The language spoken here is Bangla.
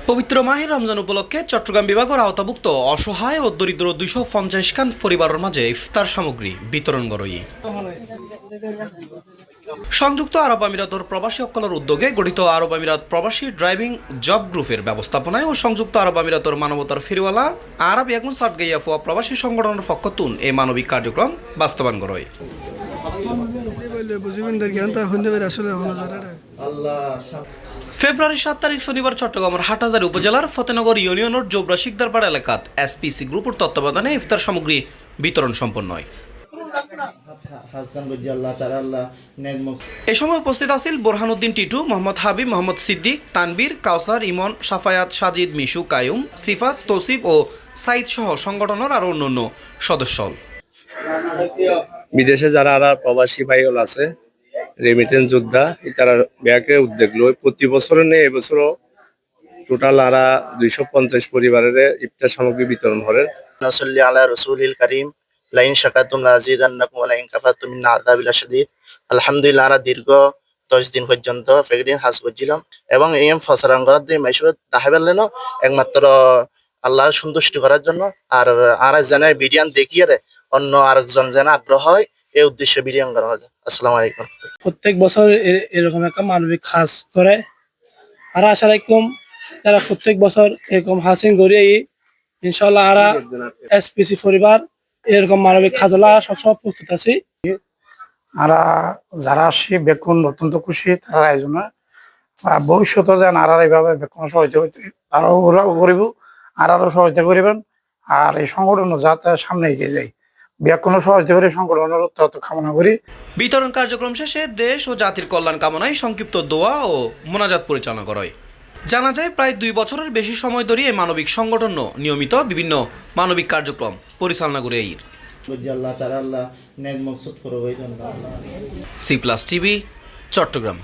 পবিত্র মাহে রমজান উপলক্ষে চট্টগ্রাম বিভাগের আওতাভুক্ত অসহায় ও দরিদ্র 250 খান পরিবারের মাঝে ইফতার সামগ্রী বিতরণ করই। সংযুক্ত আরব আমিরাতের প্রবাসী অক্কলের উদ্যোগে গঠিত আরব আমিরাত প্রবাসী ড্রাইভিং জব গ্রুপের ব্যবস্থাপনায় ও সংযুক্ত আরব আমিরাতের মানবতার ফেরিওয়ালা আরব ইয়াগুন সাটগাইয়া ফুয়া প্রবাসী সংগঠনের পক্ষতুন এই মানবিক কার্যক্রম বাস্তবায়ন করয়। ফেব্রুয়ারি 7 তারিখ শনিবার চট্টগ্রামের হাটহাজারী উপজেলার ফতেনগর ইউনিয়নের জোবরা শিকদারপাড়া এলাকাত এসপিসি গ্রুপের তত্ত্বাবধানে ইফতার সামগ্রী বিতরণ সম্পন্ন হয়। এ সময় উপস্থিত আছেন বোরহানুদ্দিন টিটু, মোহাম্মদ হাবিব, মোহাম্মদ সিদ্দিক, তানবীর, কাউসার, ইমন, সাফায়াত, সাজিদ, মিশু, কায়ুম, সিফাত, তৌসিফ ও সাইদ সহ সংগঠনের আরো অন্যান্য সদস্য। বিদেশে যারা প্রবাসী ভাইল আছে, রেমিটেন্স যোদ্ধা, তারা ব্যাংকে উদ্যোগ লয় প্রতি বছর নেই। এবছরও টোটাল 250 পরিবারের ইফতার সামগ্রী বিতরণ করেন। নসল্লি আলা রাসূলিল কারীম লাইন শাকারতুম লাযিদান্নাকুম ওয়া লাইন কাফারতুম মিন আযাবিল শাদীদ। আলহামদুলিল্লাহ, আমরা দীর্ঘ 10 দিন পর্যন্ত ফেকদিন হাজ করছিলাম এবং এই ফসরাঙ্গত দিয়ে মাইশো দাহাবেলেন একমাত্র আল্লাহর সন্তুষ্টি করার জন্য। আর যেন বিরিয়ান দেখিয়ে অন্য আরেকজন যেন আগ্রহ হয়, এই উদ্দেশ্যে বিরিয়ান করা হয়। আসসালামু আলাইকুম। প্রত্যেক বছর এরকম একটা মানবিক কাজ করে আর আশা রাখুম তারা প্রত্যেক বছর এরকম হাসিন করিয়ে ইনশাল্লাহ আরা এসপিসি পরিবার এরকম মানবিক কাজলা সবসময় প্রস্তুত আছি। আরা যারা আসি বেকুন অত্যন্ত খুশি তারা আয়োজন ভবিষ্যতে যেন আর এইভাবে বেকুন সহায়তা হইতে তারাও করিব আর আরো সহায়তা করিবেন আর এই সংগঠন যাতে সামনে এগিয়ে যায় বেকুনও সহায়তা করে সংগঠনের উত্তর কামনা করি। বিতরণ কার্যক্রম শেষে দেশ ও জাতির কল্যাণ কামনায় সংক্ষিপ্ত দোয়া ও মোনাজাত পরিচালনা করা হয়। জানা যায় প্রায় 2 বছরের বেশি সময় ধরে এই মানবিক সংগঠন নিয়মিত বিভিন্ন মানবিক কার্যক্রম পরিচালনা করে আল্লাহ তাআলা নেক মকসুদ C+ TV চট্টগ্রাম।